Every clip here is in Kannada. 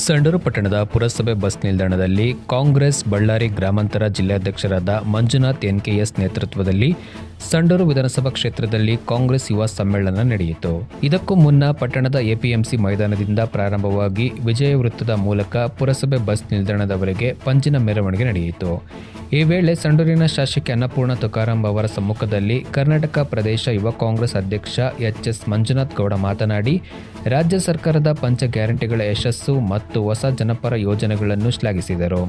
ಸಂಡೂರು ಪಟ್ಟಣದ ಪುರಸಭೆ ಬಸ್ ನಿಲ್ದಾಣದಲ್ಲಿ ಕಾಂಗ್ರೆಸ್ ಬಳ್ಳಾರಿ ಗ್ರಾಮಾಂತರ ಜಿಲ್ಲಾಧ್ಯಕ್ಷರಾದ ಮಂಜುನಾಥ್ ಎನ್ಕೆಎಸ್ ನೇತೃತ್ವದಲ್ಲಿ ಸಂಡೂರು ವಿಧಾನಸಭಾ ಕ್ಷೇತ್ರದಲ್ಲಿ ಕಾಂಗ್ರೆಸ್ ಯುವ ಸಮ್ಮೇಳನ ನಡೆಯಿತು. ಇದಕ್ಕೂ ಮುನ್ನ ಪಟ್ಟಣದ ಎಪಿಎಂಸಿ ಮೈದಾನದಿಂದ ಪ್ರಾರಂಭವಾಗಿ ವಿಜಯ ವೃತ್ತದ ಮೂಲಕ ಪುರಸಭೆ ಬಸ್ ನಿಲ್ದಾಣದವರೆಗೆ ಪಂಜಿನ ಮೆರವಣಿಗೆ ನಡೆಯಿತು. ಈ ವೇಳೆ ಸಂಡೂರಿನ ಶಾಸಕಿ ಅನ್ನಪೂರ್ಣ ತುಕಾರಾಂ ಅವರ ಸಮ್ಮುಖದಲ್ಲಿ ಕರ್ನಾಟಕ ಪ್ರದೇಶ ಯುವ ಕಾಂಗ್ರೆಸ್ ಅಧ್ಯಕ್ಷ ಎಚ್.ಎಸ್. ಮಂಜುನಾಥ್ ಗೌಡ ಮಾತನಾಡಿ, ರಾಜ್ಯ ಸರ್ಕಾರದ ಪಂಚ ಗ್ಯಾರಂಟಿಗಳ ಯಶಸ್ಸು ಮತ್ತು ಹೊಸ ಜನಪರ ಯೋಜನೆಗಳನ್ನು ಶ್ಲಾಘಿಸಿದರು.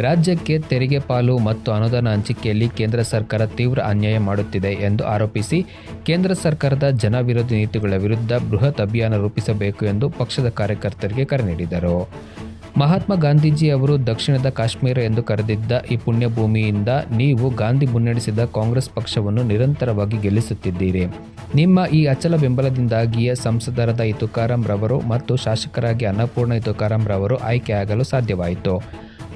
ರಾಜ್ಯಕ್ಕೆ ತೆರಿಗೆ ಪಾಲು ಮತ್ತು ಅನುದಾನ ಹಂಚಿಕೆಯಲ್ಲಿ ಕೇಂದ್ರ ಸರ್ಕಾರ ತೀವ್ರ ಅನ್ಯಾಯ ಮಾಡುತ್ತಿದೆ ಎಂದು ಆರೋಪಿಸಿ, ಕೇಂದ್ರ ಸರ್ಕಾರದ ಜನವಿರೋಧಿ ನೀತಿಗಳ ವಿರುದ್ಧ ಬೃಹತ್ ಅಭಿಯಾನ ರೂಪಿಸಬೇಕು ಎಂದು ಪಕ್ಷದ ಕಾರ್ಯಕರ್ತರಿಗೆ ಕರೆ ನೀಡಿದರು. ಮಹಾತ್ಮ ಗಾಂಧೀಜಿ ಅವರು ದಕ್ಷಿಣದ ಕಾಶ್ಮೀರ ಎಂದು ಕರೆದಿದ್ದ ಈ ಪುಣ್ಯಭೂಮಿಯಿಂದ ನೀವು ಗಾಂಧಿ ಮುನ್ನಡೆಸಿದ ಕಾಂಗ್ರೆಸ್ ಪಕ್ಷವನ್ನು ನಿರಂತರವಾಗಿ ಗೆಲ್ಲಿಸುತ್ತಿದ್ದೀರಿ. ನಿಮ್ಮ ಈ ಅಚಲ ಬೆಂಬಲದಿಂದಾಗಿಯೇ ಸಂಸದರಾದ ಈ ತುಕಾರಾಂ ರವರು ಮತ್ತು ಶಾಸಕರಾಗಿ ಅನ್ನಪೂರ್ಣ ತುಕಾರಾಂ ರವರು ಆಯ್ಕೆಯಾಗಲು ಸಾಧ್ಯವಾಯಿತು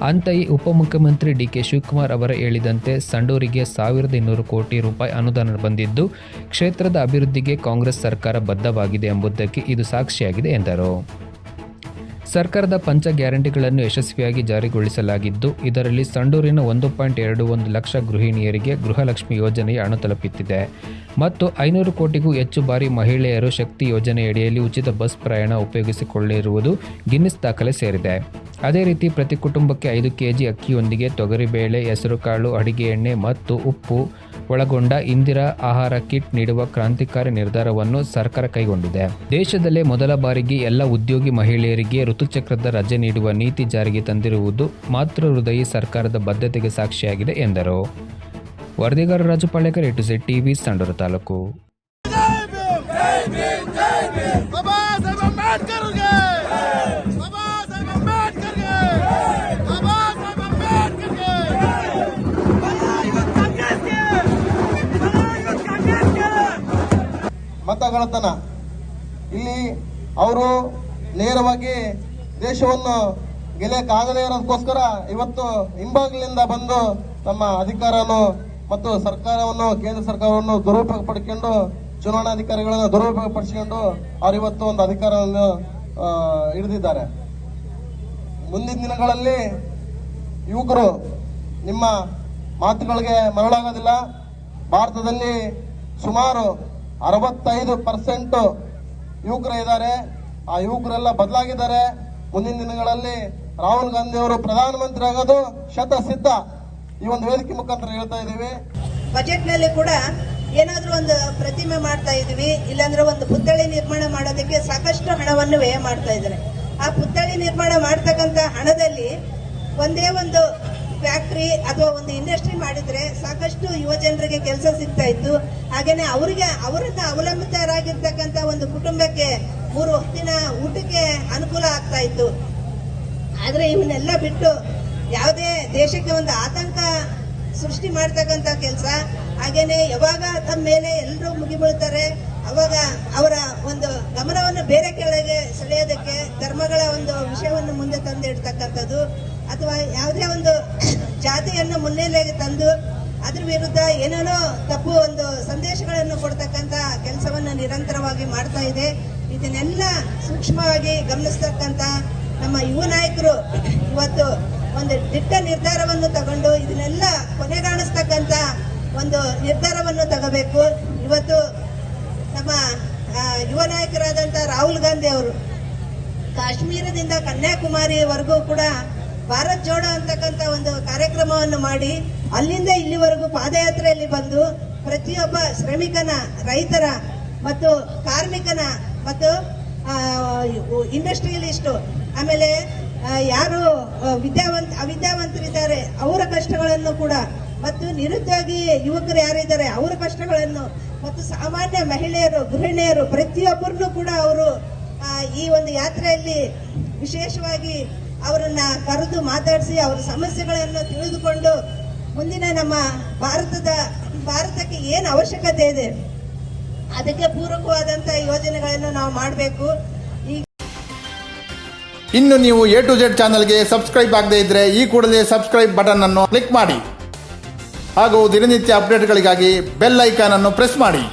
ಅಂತ ಈ ಉಪಮುಖ್ಯಮಂತ್ರಿ ಡಿ.ಕೆ. ಶಿವಕುಮಾರ್ ಅವರ ಹೇಳಿದಂತೆ ಸಂಡೂರಿಗೆ 1200 ಕೋಟಿ ರೂಪಾಯಿ ಅನುದಾನ ಬಂದಿದ್ದು, ಕ್ಷೇತ್ರದ ಅಭಿವೃದ್ಧಿಗೆ ಕಾಂಗ್ರೆಸ್ ಸರ್ಕಾರ ಬದ್ಧವಾಗಿದೆ ಎಂಬುದಕ್ಕೆ ಇದು ಸಾಕ್ಷಿಯಾಗಿದೆ ಎಂದರು. ಸರ್ಕಾರದ ಪಂಚ ಗ್ಯಾರಂಟಿಗಳನ್ನು ಯಶಸ್ವಿಯಾಗಿ ಜಾರಿಗೊಳಿಸಲಾಗಿದ್ದು, ಇದರಲ್ಲಿ ಸಂಡೂರಿನ 1.21 ಲಕ್ಷ ಗೃಹಿಣಿಯರಿಗೆ ಗೃಹಲಕ್ಷ್ಮಿ ಯೋಜನೆಯ ಹಣ ತಲುಪುತ್ತಿದೆ ಮತ್ತು 500 ಕೋಟಿಗೂ ಹೆಚ್ಚು ಬಾರಿ ಮಹಿಳೆಯರು ಶಕ್ತಿ ಯೋಜನೆಯಡಿಯಲ್ಲಿ ಉಚಿತ ಬಸ್ ಪ್ರಯಾಣ ಉಪಯೋಗಿಸಿಕೊಳ್ಳಿರುವುದು ಗಿನ್ನಿಸ್ ದಾಖಲೆ ಸೇರಿದೆ. ಅದೇ ರೀತಿ ಪ್ರತಿ ಕುಟುಂಬಕ್ಕೆ 5 ಕೆಜಿ ಅಕ್ಕಿಯೊಂದಿಗೆ ತೊಗರಿಬೇಳೆ, ಹೆಸರುಕಾಳು, ಅಡಿಗೆ ಎಣ್ಣೆ ಮತ್ತು ಉಪ್ಪು ಒಳಗೊಂಡ ಇಂದಿರಾ ಆಹಾರ ಕಿಟ್ ನೀಡುವ ಕ್ರಾಂತಿಕಾರಿ ನಿರ್ಧಾರವನ್ನು ಸರ್ಕಾರ ಕೈಗೊಂಡಿದೆ. ದೇಶದಲ್ಲೇ ಮೊದಲ ಬಾರಿಗೆ ಎಲ್ಲ ಉದ್ಯೋಗಿ ಮಹಿಳೆಯರಿಗೆ ಋತುಚಕ್ರದ ರಜೆ ನೀಡುವ ನೀತಿ ಜಾರಿಗೆ ತಂದಿರುವುದು ಮಾತೃ ಹೃದಯಿ ಸರ್ಕಾರದ ಬದ್ಧತೆಗೆ ಸಾಕ್ಷಿಯಾಗಿದೆ ಎಂದರು. ವರದಿಗಾರ Raju ಪಾಳ್ಯಕರ್, A to Z TV, Sandur taluk. ಮತಗಳತನ ಇಲ್ಲಿ ಅವರು ನೇರವಾಗಿ ದೇಶವನ್ನು ಗೆಲ್ಲಕ್ಕಾಗದೇ ಇರೋದಕ್ಕೋಸ್ಕರ ಇವತ್ತು ಹಿಂಬಾಗಿಲಿಂದ ಬಂದು ತಮ್ಮ ಅಧಿಕಾರವನ್ನು ಮತ್ತು ಸರ್ಕಾರವನ್ನು, ಕೇಂದ್ರ ಸರ್ಕಾರವನ್ನು ದುರುಪಯೋಗ ಪಡ್ಕೊಂಡು, ಚುನಾವಣಾಧಿಕಾರಿಗಳನ್ನು ದುರುಪಯೋಗ ಪಡಿಸಿಕೊಂಡು ಅವರಿವತ್ತು ಒಂದು ಅಧಿಕಾರವನ್ನು ಹಿಡಿದಿದ್ದಾರೆ. ಮುಂದಿನ ದಿನಗಳಲ್ಲಿ ಯುವಕರು ನಿಮ್ಮ ಮಾತುಗಳಿಗೆ ಮರಳಾಗೋದಿಲ್ಲ. ಭಾರತದಲ್ಲಿ ಸುಮಾರು 65% ಯುವಕರು ಇದ್ದಾರೆ. ಆ ಯುವಕರೆಲ್ಲ ಬದಲಾಗಿದ್ದಾರೆ. ಮುಂದಿನ ದಿನಗಳಲ್ಲಿ ರಾಹುಲ್ ಗಾಂಧಿ ಅವರು ಪ್ರಧಾನಮಂತ್ರಿ ಆಗೋದು ಶತಸಿದ್ಧ. ಈ ಒಂದು ವೇದಿಕೆ ಮುಖಾಂತರ ಹೇಳ್ತಾ ಇದ್ದೀವಿ. ಬಜೆಟ್ ನಲ್ಲಿ ಕೂಡ ಏನಾದ್ರೂ ಒಂದು ಪ್ರತಿಮೆ ಮಾಡ್ತಾ ಇದೀವಿ, ಇಲ್ಲಾಂದ್ರೆ ಒಂದು ಪುತ್ಥಳಿ ನಿರ್ಮಾಣ ಮಾಡೋದಕ್ಕೆ ಸಾಕಷ್ಟು ಹಣವನ್ನು ವ್ಯಯ ಮಾಡ್ತಾ ಇದ್ದಾರೆ. ಆ ಪುತ್ಥಳಿ ನಿರ್ಮಾಣ ಮಾಡ್ತಕ್ಕಂತ ಹಣದಲ್ಲಿ ಒಂದೇ ಒಂದು ಫ್ಯಾಕ್ಟರಿ ಅಥವಾ ಒಂದು ಇಂಡಸ್ಟ್ರಿ ಮಾಡಿದ್ರೆ ಸಾಕಷ್ಟು ಯುವ ಜನರಿಗೆ ಕೆಲಸ ಸಿಗ್ತಾ ಇತ್ತು. ಹಾಗೇನೆ ಅವರನ್ನ ಅವಲಂಬಿತರಾಗಿರ್ತಕ್ಕಂಥ ಒಂದು ಕುಟುಂಬಕ್ಕೆ 3 ಹೊತ್ತಿನ ಊಟಕ್ಕೆ ಅನುಕೂಲ ಆಗ್ತಾ ಇತ್ತು. ಆದ್ರೆ ಇವನ್ನೆಲ್ಲ ಬಿಟ್ಟು ಯಾವುದೇ ದೇಶಕ್ಕೆ ಒಂದು ಆತಂಕ ಸೃಷ್ಟಿ ಮಾಡ್ತಕ್ಕಂಥ ಕೆಲಸ, ಹಾಗೇನೆ ಯಾವಾಗ ತಮ್ಮ ಮೇಲೆ ಎಲ್ಲರೂ ಮುಗಿಬೀಳ್ತಾರೆ ಅವಾಗ ಅವರ ಒಂದು ಗಮನವನ್ನು ಬೇರೆ ಕೆಳಗೆ ಸೆಳೆಯೋದಕ್ಕೆ ಧರ್ಮಗಳ ಒಂದು ವಿಷಯವನ್ನು ಮುಂದೆ ತಂದಿಡ್ತಕ್ಕಂಥದ್ದು ಅಥವಾ ಯಾವುದೇ ಒಂದು ಜಾತಿಯನ್ನು ಮುನ್ನೆಲೆಗೆ ತಂದು ಅದ್ರ ವಿರುದ್ಧ ಏನೇನೋ ತಪ್ಪು ಒಂದು ಸಂದೇಶಗಳನ್ನು ಕೊಡ್ತಕ್ಕಂಥ ಕೆಲಸವನ್ನು ನಿರಂತರವಾಗಿ ಮಾಡ್ತಾ ಇದೆ. ಇದನ್ನೆಲ್ಲ ಸೂಕ್ಷ್ಮವಾಗಿ ಗಮನಿಸ್ತಕ್ಕಂಥ ನಮ್ಮ ಯುವ ನಾಯಕರು ಇವತ್ತು ಒಂದು ದಿಟ್ಟ ನಿರ್ಧಾರವನ್ನು ತಗೊಂಡು ಇದನ್ನೆಲ್ಲ ಕೊನೆಗಾಣಿಸ್ತಕ್ಕಂಥ ಒಂದು ನಿರ್ಧಾರವನ್ನು ತಗೋಬೇಕು. ಇವತ್ತು ನಮ್ಮ ಯುವ ನಾಯಕರಾದಂಥ ರಾಹುಲ್ ಗಾಂಧಿ ಅವರು ಕಾಶ್ಮೀರದಿಂದ ಕನ್ಯಾಕುಮಾರಿವರೆಗೂ ಕೂಡ ಭಾರತ್ ಜೋಡೋ ಅಂತಕ್ಕಂಥ ಒಂದು ಕಾರ್ಯಕ್ರಮವನ್ನು ಮಾಡಿ ಅಲ್ಲಿಂದ ಇಲ್ಲಿವರೆಗೂ ಪಾದಯಾತ್ರೆಯಲ್ಲಿ ಬಂದು ಪ್ರತಿಯೊಬ್ಬ ಶ್ರಮಿಕನ, ರೈತರ ಮತ್ತು ಕಾರ್ಮಿಕನ ಮತ್ತು ಇಂಡಸ್ಟ್ರಿಯಲಿಸ್ಟು, ಆಮೇಲೆ ಯಾರು ಅವಿದ್ಯಾವಂತರಿದ್ದಾರೆ ಅವರ ಕಷ್ಟಗಳನ್ನು ಕೂಡ, ಮತ್ತು ನಿರುದ್ಯೋಗಿ ಯುವಕರು ಯಾರಿದ್ದಾರೆ ಅವರ ಕಷ್ಟಗಳನ್ನು, ಮತ್ತು ಸಾಮಾನ್ಯ ಮಹಿಳೆಯರು, ಗೃಹಿಣಿಯರು ಪ್ರತಿಯೊಬ್ಬರನ್ನು ಕೂಡ ಅವರು ಈ ಒಂದು ಯಾತ್ರೆಯಲ್ಲಿ ವಿಶೇಷವಾಗಿ ಅವರನ್ನ ಕರೆದು ಮಾತಾಡಿಸಿ ಅವರ ಸಮಸ್ಯೆಗಳನ್ನು ತಿಳಿದುಕೊಂಡು ಮುಂದಿನ ನಮ್ಮ ಭಾರತಕ್ಕೆ ಏನು ಅವಶ್ಯಕತೆ ಇದೆ ಅದಕ್ಕೆ ಪೂರಕವಾದಂತಹ ಯೋಜನೆಗಳನ್ನು ನಾವು ಮಾಡಬೇಕು. ಇನ್ನು ನೀವು A to Z ಚಾನಲ್ಗೆ ಸಬ್ಸ್ಕ್ರೈಬ್ ಆಗದೇ ಇದ್ರೆ ಈ ಕೂಡಲೇ ಸಬ್ಸ್ಕ್ರೈಬ್ ಬಟನ್ ಅನ್ನು ಕ್ಲಿಕ್ ಮಾಡಿ ಹಾಗೂ ದಿನನಿತ್ಯ ಅಪ್ಡೇಟ್ಗಳಿಗಾಗಿ ಬೆಲ್ ಐಕಾನ್ ಅನ್ನು ಪ್ರೆಸ್ ಮಾಡಿ.